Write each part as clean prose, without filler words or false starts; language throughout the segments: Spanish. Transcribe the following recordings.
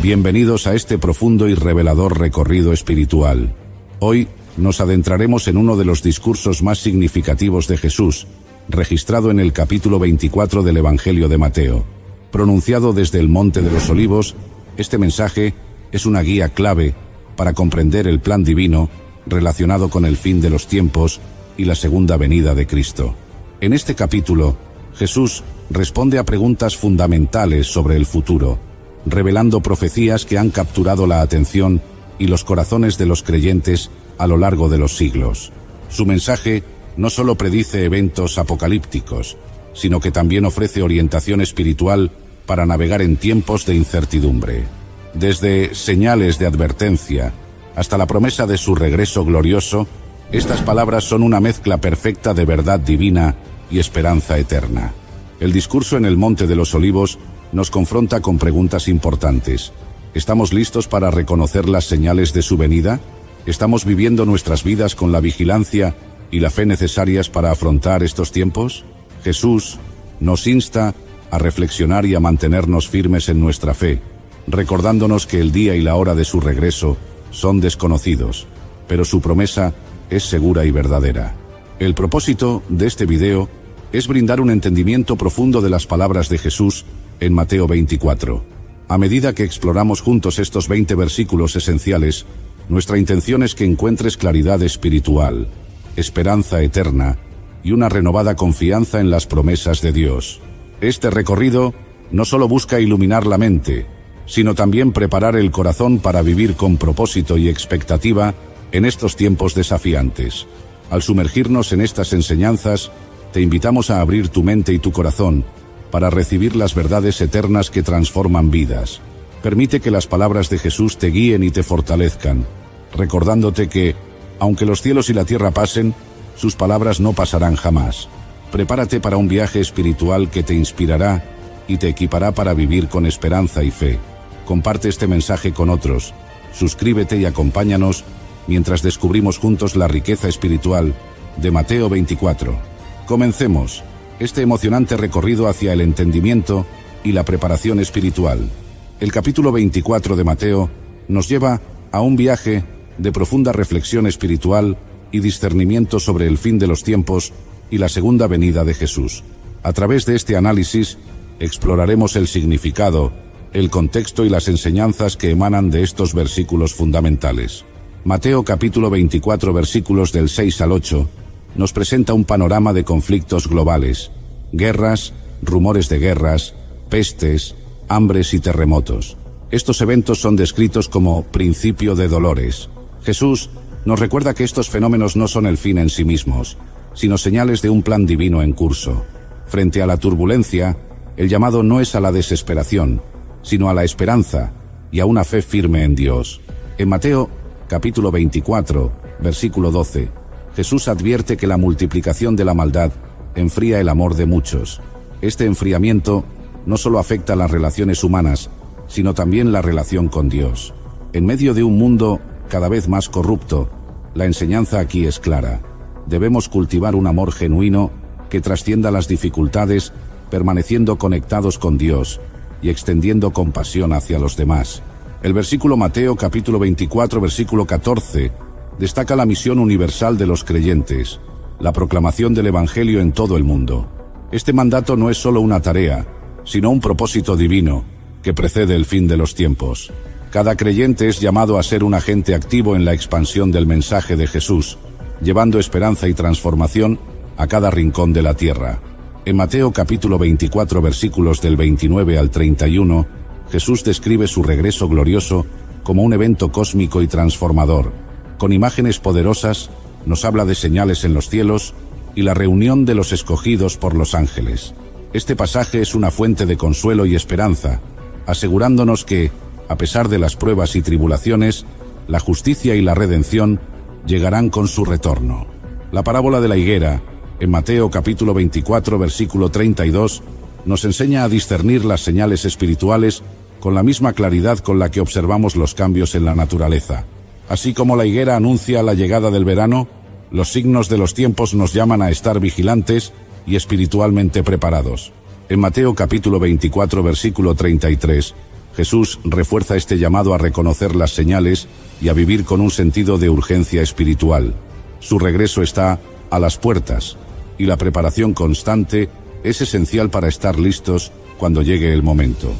Bienvenidos a este profundo y revelador recorrido espiritual. Hoy nos adentraremos en uno de los discursos más significativos de Jesús, registrado en el capítulo 24 del Evangelio de Mateo. Pronunciado desde el Monte de los Olivos, este mensaje es una guía clave para comprender el plan divino relacionado con el fin de los tiempos y la segunda venida de Cristo. En este capítulo, Jesús responde a preguntas fundamentales sobre el futuro, revelando profecías que han capturado la atención y los corazones de los creyentes a lo largo de los siglos. Su mensaje no solo predice eventos apocalípticos, sino que también ofrece orientación espiritual para navegar en tiempos de incertidumbre. Desde señales de advertencia hasta la promesa de su regreso glorioso, estas palabras son una mezcla perfecta de verdad divina y esperanza eterna. El discurso en el Monte de los Olivos nos confronta con preguntas importantes. ¿Estamos listos para reconocer las señales de su venida? ¿Estamos viviendo nuestras vidas con la vigilancia y la fe necesarias para afrontar estos tiempos? Jesús nos insta a reflexionar y a mantenernos firmes en nuestra fe, recordándonos que el día y la hora de su regreso son desconocidos, pero su promesa es segura y verdadera. El propósito de este video es brindar un entendimiento profundo de las palabras de Jesús en Mateo 24. A medida que exploramos juntos estos 20 versículos esenciales, nuestra intención es que encuentres claridad espiritual, esperanza eterna y una renovada confianza en las promesas de Dios. Este recorrido no solo busca iluminar la mente, sino también preparar el corazón para vivir con propósito y expectativa en estos tiempos desafiantes. Al sumergirnos en estas enseñanzas, te invitamos a abrir tu mente y tu corazón para recibir las verdades eternas que transforman vidas. Permite que las palabras de Jesús te guíen y te fortalezcan, recordándote que, aunque los cielos y la tierra pasen, sus palabras no pasarán jamás. Prepárate para un viaje espiritual que te inspirará y te equipará para vivir con esperanza y fe. Comparte este mensaje con otros, suscríbete y acompáñanos mientras descubrimos juntos la riqueza espiritual de Mateo 24. Comencemos este emocionante recorrido hacia el entendimiento y la preparación espiritual. El capítulo 24 de Mateo nos lleva a un viaje de profunda reflexión espiritual y discernimiento sobre el fin de los tiempos y la segunda venida de Jesús. A través de este análisis, exploraremos el significado, el contexto y las enseñanzas que emanan de estos versículos fundamentales. Mateo capítulo 24 versículos del 6 al 8 nos presenta un panorama de conflictos globales, guerras, rumores de guerras, pestes, hambres y terremotos. Estos eventos son descritos como principio de dolores. Jesús nos recuerda que estos fenómenos no son el fin en sí mismos, sino señales de un plan divino en curso. Frente a la turbulencia, el llamado no es a la desesperación, sino a la esperanza y a una fe firme en Dios. En Mateo capítulo 24, versículo 12, Jesús advierte que la multiplicación de la maldad enfría el amor de muchos. Este enfriamiento no solo afecta a las relaciones humanas, sino también la relación con Dios. En medio de un mundo cada vez más corrupto, la enseñanza aquí es clara. Debemos cultivar un amor genuino que trascienda las dificultades, permaneciendo conectados con Dios y extendiendo compasión hacia los demás. El versículo Mateo capítulo 24 versículo 14 destaca la misión universal de los creyentes, la proclamación del Evangelio en todo el mundo. Este mandato no es solo una tarea, sino un propósito divino que precede el fin de los tiempos. Cada creyente es llamado a ser un agente activo en la expansión del mensaje de Jesús, llevando esperanza y transformación a cada rincón de la tierra. En Mateo capítulo 24 versículos del 29 al 31, Jesús describe su regreso glorioso como un evento cósmico y transformador. Con imágenes poderosas, nos habla de señales en los cielos y la reunión de los escogidos por los ángeles. Este pasaje es una fuente de consuelo y esperanza, asegurándonos que, a pesar de las pruebas y tribulaciones, la justicia y la redención llegarán con su retorno. La parábola de la higuera, en Mateo capítulo 24 versículo 32, nos enseña a discernir las señales espirituales con la misma claridad con la que observamos los cambios en la naturaleza. Así como la higuera anuncia la llegada del verano, los signos de los tiempos nos llaman a estar vigilantes y espiritualmente preparados. En Mateo capítulo 24 versículo 33, Jesús refuerza este llamado a reconocer las señales y a vivir con un sentido de urgencia espiritual. Su regreso está a las puertas, y la preparación constante es esencial para estar listos cuando llegue el momento.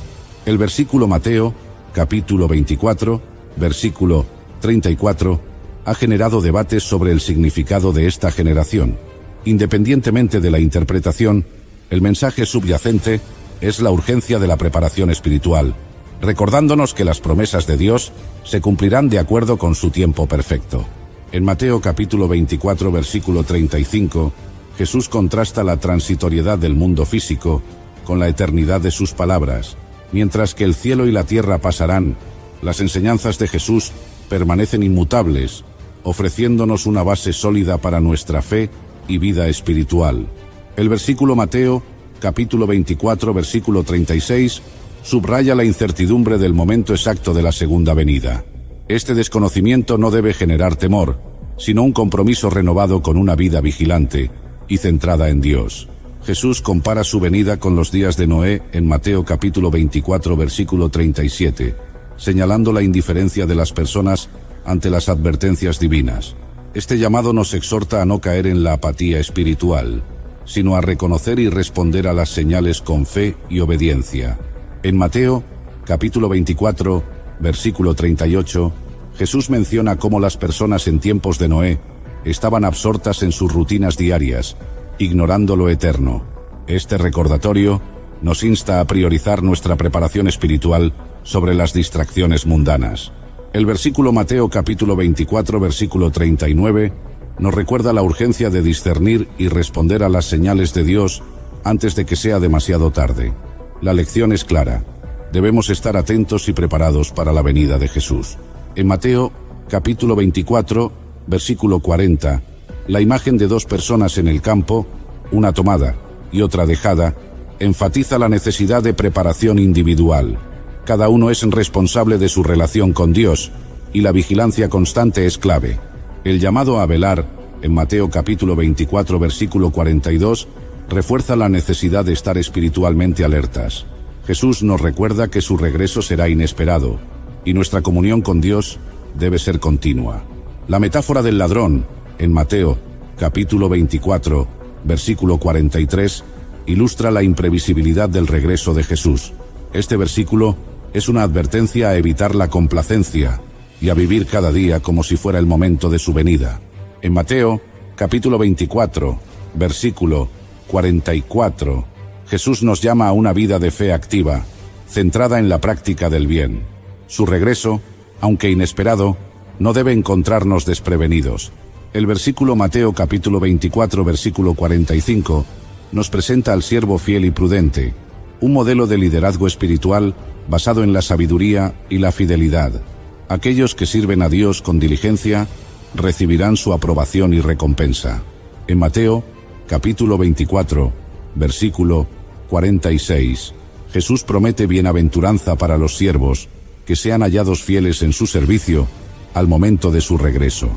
El versículo Mateo, capítulo 24, versículo 34, ha generado debates sobre el significado de esta generación. Independientemente de la interpretación, el mensaje subyacente es la urgencia de la preparación espiritual, recordándonos que las promesas de Dios se cumplirán de acuerdo con su tiempo perfecto. En Mateo capítulo 24, versículo 35, Jesús contrasta la transitoriedad del mundo físico con la eternidad de sus palabras. Mientras que el cielo y la tierra pasarán, las enseñanzas de Jesús permanecen inmutables, ofreciéndonos una base sólida para nuestra fe y vida espiritual. El versículo Mateo, capítulo 24, versículo 36, subraya la incertidumbre del momento exacto de la segunda venida. Este desconocimiento no debe generar temor, sino un compromiso renovado con una vida vigilante y centrada en Dios. Jesús compara su venida con los días de Noé en Mateo capítulo 24, versículo 37, señalando la indiferencia de las personas ante las advertencias divinas. Este llamado nos exhorta a no caer en la apatía espiritual, sino a reconocer y responder a las señales con fe y obediencia. En Mateo, capítulo 24, versículo 38, Jesús menciona cómo las personas en tiempos de Noé estaban absortas en sus rutinas diarias, ignorando lo eterno. Este recordatorio nos insta a priorizar nuestra preparación espiritual sobre las distracciones mundanas. El versículo Mateo capítulo 24, versículo 39, nos recuerda la urgencia de discernir y responder a las señales de Dios antes de que sea demasiado tarde. La lección es clara. Debemos estar atentos y preparados para la venida de Jesús. En Mateo, capítulo 24, versículo 40, la imagen de dos personas en el campo, una tomada y otra dejada, enfatiza la necesidad de preparación individual. Cada uno es responsable de su relación con Dios, y la vigilancia constante es clave. El llamado a velar, en Mateo capítulo 24, versículo 42, refuerza la necesidad de estar espiritualmente alertas. Jesús nos recuerda que su regreso será inesperado, y nuestra comunión con Dios debe ser continua. La metáfora del ladrón, en Mateo, capítulo 24, versículo 43, ilustra la imprevisibilidad del regreso de Jesús. Este versículo es una advertencia a evitar la complacencia y a vivir cada día como si fuera el momento de su venida. En Mateo, capítulo 24, versículo 44, Jesús nos llama a una vida de fe activa, centrada en la práctica del bien. Su regreso, aunque inesperado, no debe encontrarnos desprevenidos. El versículo Mateo capítulo 24, versículo 45, nos presenta al siervo fiel y prudente, un modelo de liderazgo espiritual basado en la sabiduría y la fidelidad. Aquellos que sirven a Dios con diligencia recibirán su aprobación y recompensa. En Mateo, capítulo 24, versículo 46, Jesús promete bienaventuranza para los siervos que sean hallados fieles en su servicio al momento de su regreso.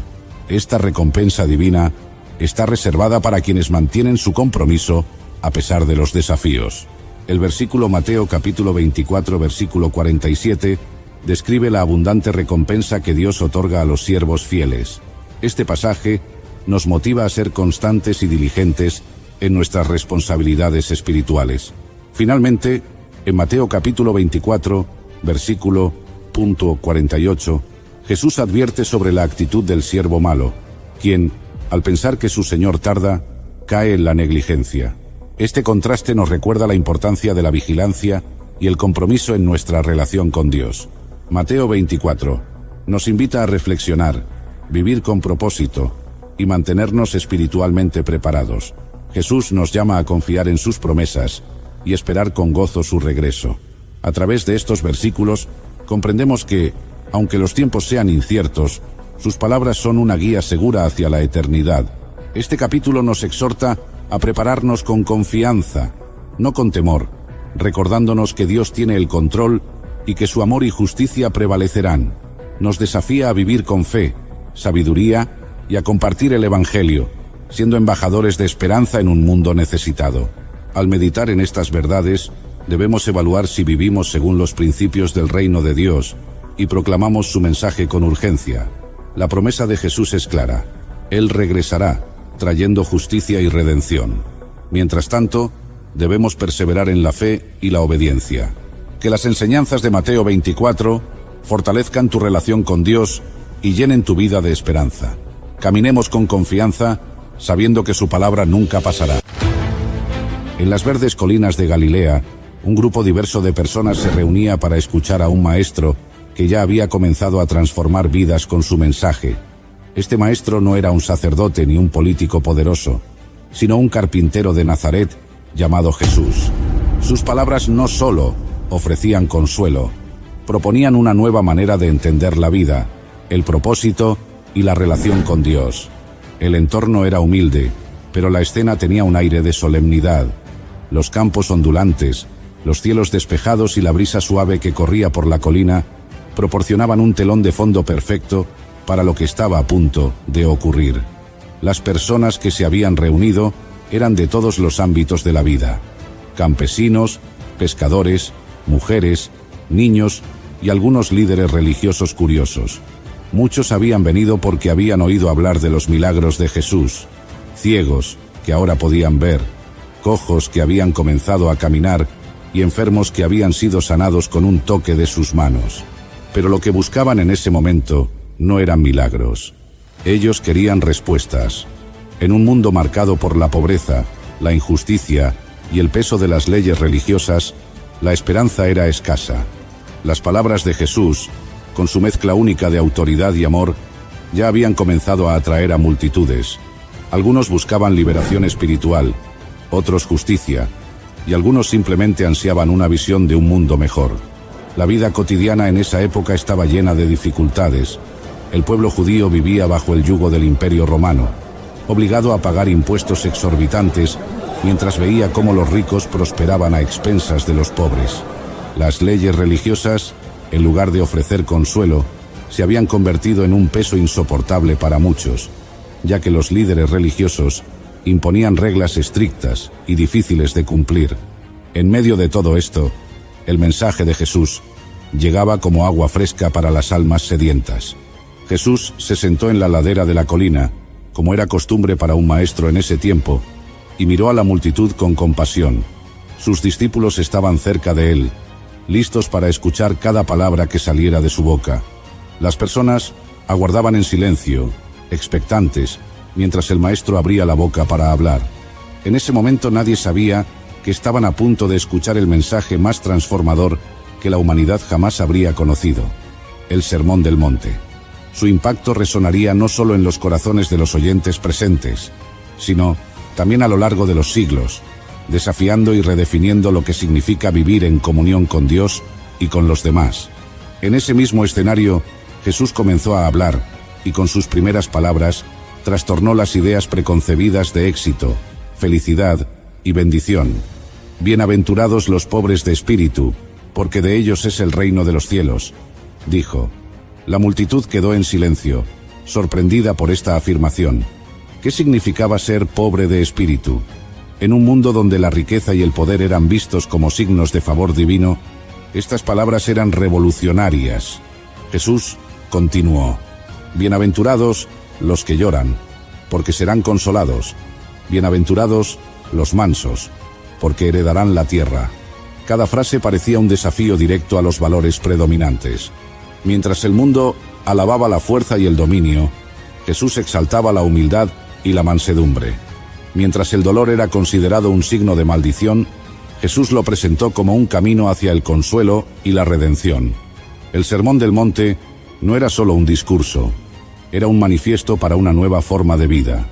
Esta recompensa divina está reservada para quienes mantienen su compromiso a pesar de los desafíos. El versículo Mateo capítulo 24, versículo 47, describe la abundante recompensa que Dios otorga a los siervos fieles. Este pasaje nos motiva a ser constantes y diligentes en nuestras responsabilidades espirituales. Finalmente, en Mateo capítulo 24, versículo 48, Jesús advierte sobre la actitud del siervo malo, quien, al pensar que su Señor tarda, cae en la negligencia. Este contraste nos recuerda la importancia de la vigilancia y el compromiso en nuestra relación con Dios. Mateo 24 nos invita a reflexionar, vivir con propósito y mantenernos espiritualmente preparados. Jesús nos llama a confiar en sus promesas y esperar con gozo su regreso. A través de estos versículos comprendemos que, aunque los tiempos sean inciertos, sus palabras son una guía segura hacia la eternidad. Este capítulo nos exhorta a prepararnos con confianza, no con temor, recordándonos que Dios tiene el control y que su amor y justicia prevalecerán. Nos desafía a vivir con fe, sabiduría y a compartir el Evangelio, siendo embajadores de esperanza en un mundo necesitado. Al meditar en estas verdades, Debemos evaluar si vivimos según los principios del reino de Dios y proclamamos su mensaje con urgencia. La promesa de Jesús es clara. Él regresará, trayendo justicia y redención. Mientras tanto, debemos perseverar en la fe y la obediencia. Que las enseñanzas de Mateo 24 fortalezcan tu relación con Dios y llenen tu vida de esperanza. Caminemos con confianza, sabiendo que su palabra nunca pasará. En las verdes colinas de Galilea, un grupo diverso de personas se reunía para escuchar a un maestro que ya había comenzado a transformar vidas con su mensaje. Este maestro no era un sacerdote ni un político poderoso, sino un carpintero de Nazaret llamado Jesús. Sus palabras no solo ofrecían consuelo, proponían una nueva manera de entender la vida, el propósito y la relación con Dios. El entorno era humilde, pero la escena tenía un aire de solemnidad. Los campos ondulantes, los cielos despejados y la brisa suave que corría por la colina proporcionaban un telón de fondo perfecto para lo que estaba a punto de ocurrir. Las personas que se habían reunido eran de todos los ámbitos de la vida: campesinos, pescadores, mujeres, niños y algunos líderes religiosos curiosos. Muchos habían venido porque habían oído hablar de los milagros de Jesús: ciegos que ahora podían ver, cojos que habían comenzado a caminar y enfermos que habían sido sanados con un toque de sus manos. Pero lo que buscaban en ese momento no eran milagros. Ellos querían respuestas. En un mundo marcado por la pobreza, la injusticia y el peso de las leyes religiosas, la esperanza era escasa. Las palabras de Jesús, con su mezcla única de autoridad y amor, ya habían comenzado a atraer a multitudes. Algunos buscaban liberación espiritual, otros justicia, y algunos simplemente ansiaban una visión de un mundo mejor. La vida cotidiana en esa época estaba llena de dificultades. El pueblo judío vivía bajo el yugo del Imperio Romano, obligado a pagar impuestos exorbitantes, mientras veía cómo los ricos prosperaban a expensas de los pobres. Las leyes religiosas, en lugar de ofrecer consuelo, se habían convertido en un peso insoportable para muchos, ya que los líderes religiosos imponían reglas estrictas y difíciles de cumplir. En medio de todo esto, el mensaje de Jesús llegaba como agua fresca para las almas sedientas. Jesús se sentó en la ladera de la colina, como era costumbre para un maestro en ese tiempo, y miró a la multitud con compasión. Sus discípulos estaban cerca de él, listos para escuchar cada palabra que saliera de su boca. Las personas aguardaban en silencio, expectantes, mientras el maestro abría la boca para hablar. En ese momento nadie sabía que estaban a punto de escuchar el mensaje más transformador que la humanidad jamás habría conocido: el Sermón del Monte. Su impacto resonaría no solo en los corazones de los oyentes presentes, sino también a lo largo de los siglos, desafiando y redefiniendo lo que significa vivir en comunión con Dios y con los demás. En ese mismo escenario, Jesús comenzó a hablar, y con sus primeras palabras trastornó las ideas preconcebidas de éxito, felicidad y bendición. Bienaventurados los pobres de espíritu, porque de ellos es el reino de los cielos, dijo. La multitud quedó en silencio, sorprendida por esta afirmación. ¿Qué significaba ser pobre de espíritu? En un mundo donde la riqueza y el poder eran vistos como signos de favor divino, estas palabras eran revolucionarias. Jesús continuó: Bienaventurados los que lloran, porque serán consolados. Bienaventurados los mansos, porque heredarán la tierra. Cada frase parecía un desafío directo a los valores predominantes. Mientras el mundo alababa la fuerza y el dominio, Jesús exaltaba la humildad y la mansedumbre. Mientras el dolor era considerado un signo de maldición, Jesús lo presentó como un camino hacia el consuelo y la redención. El Sermón del Monte no era solo un discurso, era un manifiesto para una nueva forma de vida.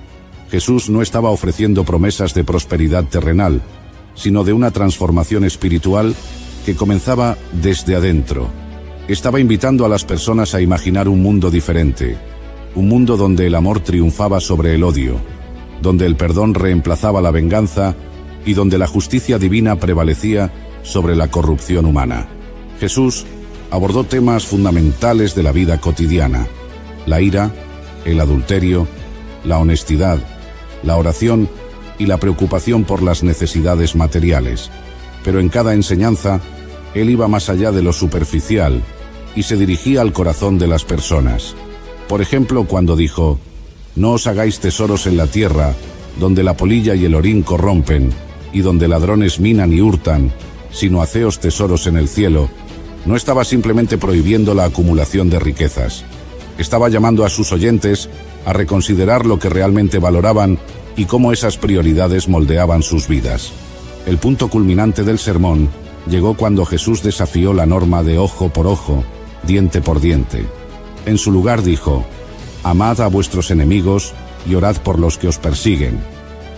Jesús no estaba ofreciendo promesas de prosperidad terrenal, sino de una transformación espiritual que comenzaba desde adentro. Estaba invitando a las personas a imaginar un mundo diferente, un mundo donde el amor triunfaba sobre el odio, donde el perdón reemplazaba la venganza y donde la justicia divina prevalecía sobre la corrupción humana. Jesús abordó temas fundamentales de la vida cotidiana: la ira, el adulterio, la honestidad, la oración y la preocupación por las necesidades materiales. Pero en cada enseñanza, él iba más allá de lo superficial y se dirigía al corazón de las personas. Por ejemplo, cuando dijo: «No os hagáis tesoros en la tierra, donde la polilla y el orín corrompen, y donde ladrones minan y hurtan, sino haceos tesoros en el cielo», no estaba simplemente prohibiendo la acumulación de riquezas. Estaba llamando a sus oyentes a reconsiderar lo que realmente valoraban y cómo esas prioridades moldeaban sus vidas. El punto culminante del sermón llegó cuando Jesús desafió la norma de ojo por ojo, diente por diente. En su lugar dijo: «Amad a vuestros enemigos y orad por los que os persiguen».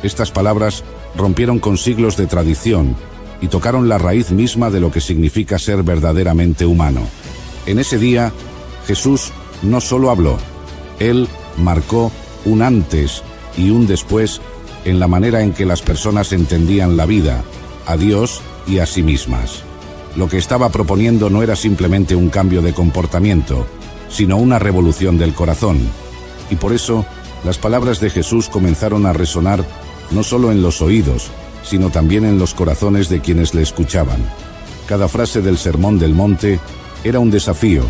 Estas palabras rompieron con siglos de tradición y tocaron la raíz misma de lo que significa ser verdaderamente humano. En ese día, Jesús no solo habló, Él marcó un antes y un después en la manera en que las personas entendían la vida, a Dios y a sí mismas. Lo que estaba proponiendo no era simplemente un cambio de comportamiento, sino una revolución del corazón. Y por eso, las palabras de Jesús comenzaron a resonar no solo en los oídos, sino también en los corazones de quienes le escuchaban. Cada frase del Sermón del Monte era un desafío,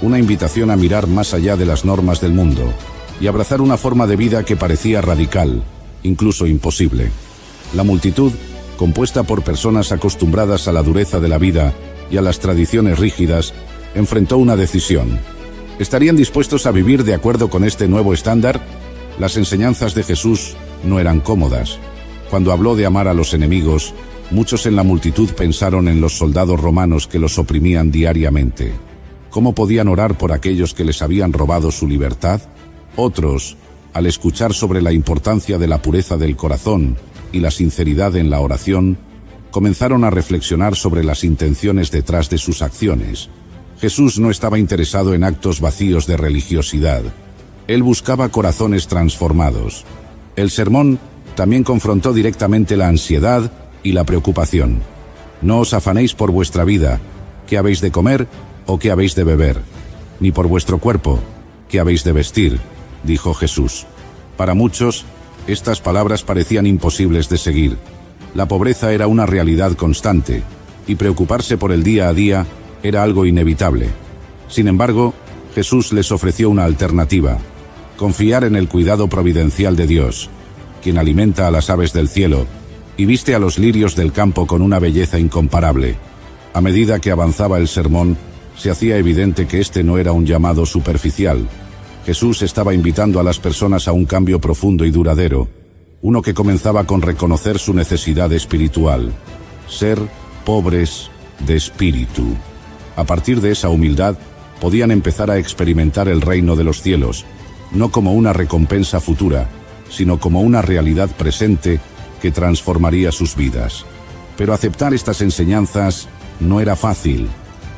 una invitación a mirar más allá de las normas del mundo y abrazar una forma de vida que parecía radical, incluso imposible. La multitud, compuesta por personas acostumbradas a la dureza de la vida y a las tradiciones rígidas, enfrentó una decisión. ¿Estarían dispuestos a vivir de acuerdo con este nuevo estándar? Las enseñanzas de Jesús no eran cómodas. Cuando habló de amar a los enemigos, muchos en la multitud pensaron en los soldados romanos que los oprimían diariamente. ¿Cómo podían orar por aquellos que les habían robado su libertad? Otros, al escuchar sobre la importancia de la pureza del corazón y la sinceridad en la oración, comenzaron a reflexionar sobre las intenciones detrás de sus acciones. Jesús no estaba interesado en actos vacíos de religiosidad. Él buscaba corazones transformados. El sermón también confrontó directamente la ansiedad y la preocupación. «No os afanéis por vuestra vida, qué habéis de comer o qué habéis de beber, ni por vuestro cuerpo, qué habéis de vestir», dijo Jesús. Para muchos, estas palabras parecían imposibles de seguir. La pobreza era una realidad constante, y preocuparse por el día a día era algo inevitable. Sin embargo, Jesús les ofreció una alternativa: confiar en el cuidado providencial de Dios, quien alimenta a las aves del cielo y viste a los lirios del campo con una belleza incomparable. A medida que avanzaba el sermón, se hacía evidente que este no era un llamado superficial. Jesús estaba invitando a las personas a un cambio profundo y duradero, uno que comenzaba con reconocer su necesidad espiritual: ser pobres de espíritu. A partir de esa humildad, podían empezar a experimentar el reino de los cielos, no como una recompensa futura, sino como una realidad presente que transformaría sus vidas. Pero aceptar estas enseñanzas no era fácil.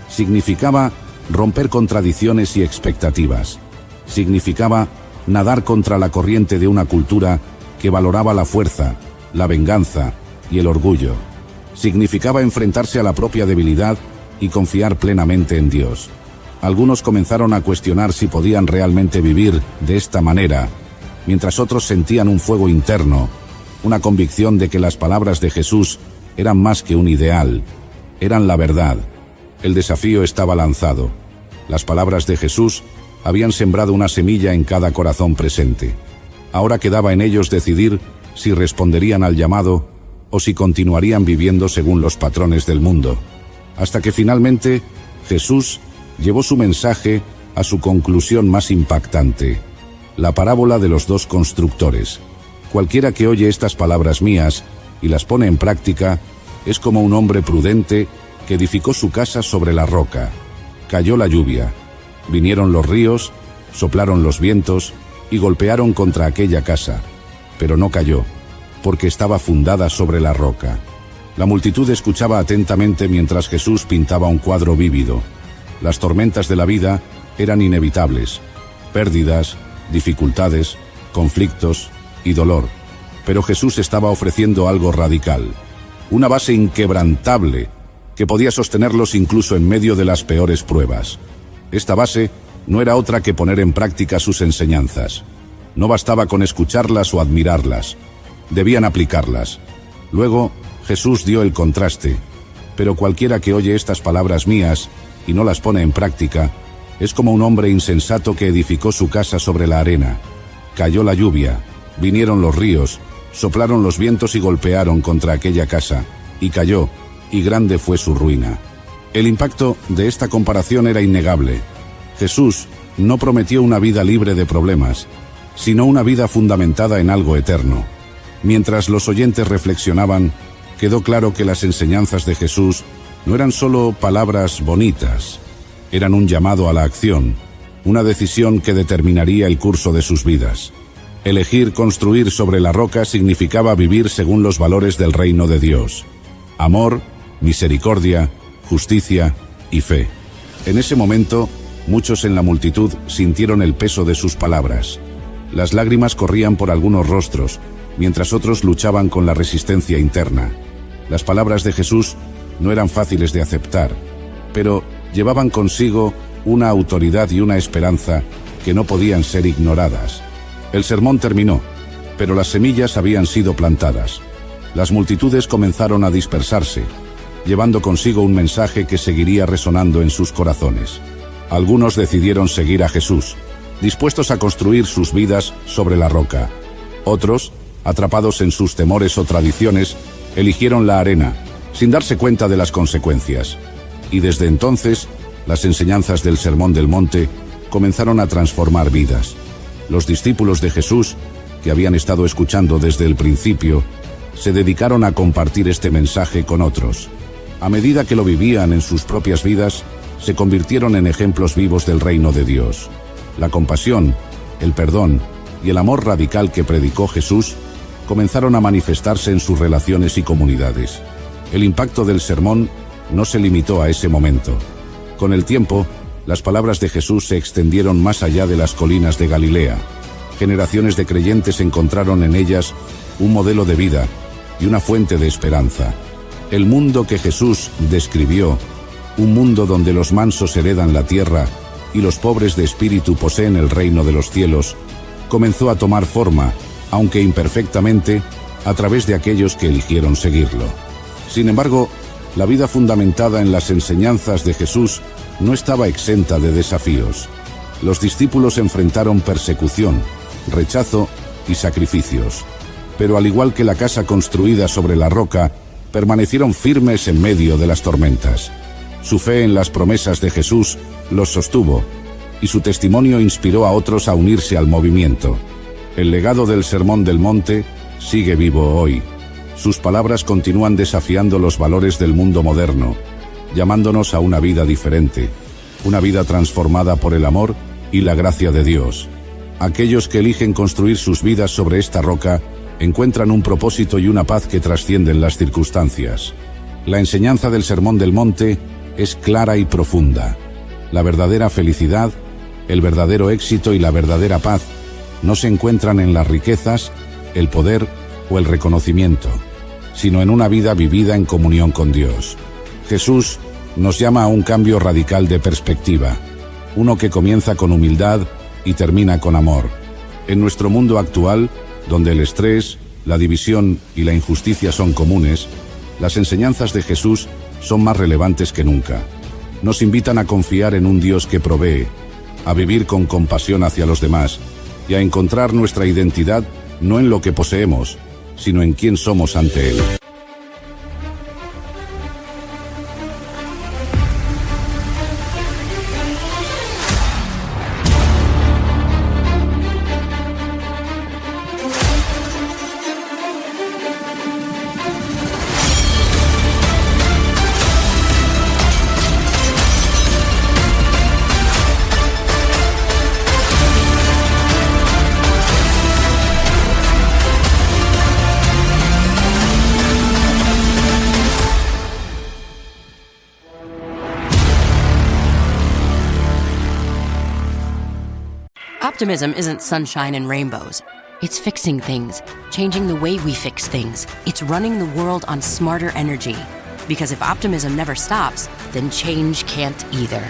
Significaba romper con tradiciones y expectativas. Significaba nadar contra la corriente de una cultura que valoraba la fuerza, la venganza y el orgullo. Significaba enfrentarse a la propia debilidad y confiar plenamente en Dios. Algunos comenzaron a cuestionar si podían realmente vivir de esta manera, mientras otros sentían un fuego interno, una convicción de que las palabras de Jesús eran más que un ideal, eran la verdad. El desafío estaba lanzado. Las palabras de Jesús habían sembrado una semilla en cada corazón presente. Ahora quedaba en ellos decidir si responderían al llamado o si continuarían viviendo según los patrones del mundo. Hasta que finalmente Jesús llevó su mensaje a su conclusión más impactante: la parábola de los dos constructores. Cualquiera que oye estas palabras mías y las pone en práctica es como un hombre prudente que edificó su casa sobre la roca. Cayó la lluvia, vinieron los ríos, soplaron los vientos y golpearon contra aquella casa, pero no cayó, porque estaba fundada sobre la roca. La multitud escuchaba atentamente mientras Jesús pintaba un cuadro vívido. Las tormentas de la vida eran inevitables: pérdidas, dificultades, conflictos y dolor. Pero Jesús estaba ofreciendo algo radical: una base inquebrantable que podía sostenerlos incluso en medio de las peores pruebas. Esta base no era otra que poner en práctica sus enseñanzas. No bastaba con escucharlas o admirarlas, debían aplicarlas. Luego, Jesús dio el contraste: Pero cualquiera que oye estas palabras mías y no las pone en práctica, es como un hombre insensato que edificó su casa sobre la arena. Cayó la lluvia, vinieron los ríos, soplaron los vientos y golpearon contra aquella casa, y cayó, y grande fue su ruina. El impacto de esta comparación era innegable. Jesús no prometió una vida libre de problemas, sino una vida fundamentada en algo eterno. Mientras los oyentes reflexionaban, quedó claro que las enseñanzas de Jesús no eran solo palabras bonitas, eran un llamado a la acción, una decisión que determinaría el curso de sus vidas. Elegir construir sobre la roca significaba vivir según los valores del reino de Dios: amor, misericordia, justicia y fe. En ese momento, muchos en la multitud sintieron el peso de sus palabras. Las lágrimas corrían por algunos rostros, mientras otros luchaban con la resistencia interna. Las palabras de Jesús no eran fáciles de aceptar, pero llevaban consigo una autoridad y una esperanza que no podían ser ignoradas. El sermón terminó, pero las semillas habían sido plantadas. Las multitudes comenzaron a dispersarse, llevando consigo un mensaje que seguiría resonando en sus corazones. Algunos decidieron seguir a Jesús, dispuestos a construir sus vidas sobre la roca. Otros, atrapados en sus temores o tradiciones, eligieron la arena, sin darse cuenta de las consecuencias. Y desde entonces, las enseñanzas del Sermón del Monte comenzaron a transformar vidas. Los discípulos de Jesús, que habían estado escuchando desde el principio, se dedicaron a compartir este mensaje con otros. A medida que lo vivían en sus propias vidas, se convirtieron en ejemplos vivos del reino de Dios. La compasión, el perdón y el amor radical que predicó Jesús comenzaron a manifestarse en sus relaciones y comunidades. El impacto del sermón no se limitó a ese momento. Con el tiempo, las palabras de Jesús se extendieron más allá de las colinas de Galilea. Generaciones de creyentes encontraron en ellas un modelo de vida y una fuente de esperanza. El mundo que Jesús describió, un mundo donde los mansos heredan la tierra y los pobres de espíritu poseen el reino de los cielos, comenzó a tomar forma, aunque imperfectamente, a través de aquellos que eligieron seguirlo. Sin embargo, la vida fundamentada en las enseñanzas de Jesús no estaba exenta de desafíos. Los discípulos enfrentaron persecución, rechazo y sacrificios. Pero al igual que la casa construida sobre la roca, permanecieron firmes en medio de las tormentas. Su fe en las promesas de Jesús los sostuvo, y su testimonio inspiró a otros a unirse al movimiento. El legado del Sermón del Monte sigue vivo hoy. Sus palabras continúan desafiando los valores del mundo moderno, llamándonos a una vida diferente, una vida transformada por el amor y la gracia de Dios. Aquellos que eligen construir sus vidas sobre esta roca encuentran un propósito y una paz que trascienden las circunstancias. La enseñanza del Sermón del Monte es clara y profunda. La verdadera felicidad, el verdadero éxito y la verdadera paz no se encuentran en las riquezas, el poder o el reconocimiento, sino en una vida vivida en comunión con Dios. Jesús nos llama a un cambio radical de perspectiva, uno que comienza con humildad y termina con amor. En nuestro mundo actual, donde el estrés, la división y la injusticia son comunes, las enseñanzas de Jesús son más relevantes que nunca. Nos invitan a confiar en un Dios que provee, a vivir con compasión hacia los demás y a encontrar nuestra identidad no en lo que poseemos, sino en quién somos ante Él. Optimism isn't sunshine and rainbows. It's fixing things, changing the way we fix things. It's running the world on smarter energy. Because if optimism never stops, then change can't either.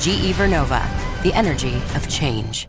GE Vernova, the energy of change.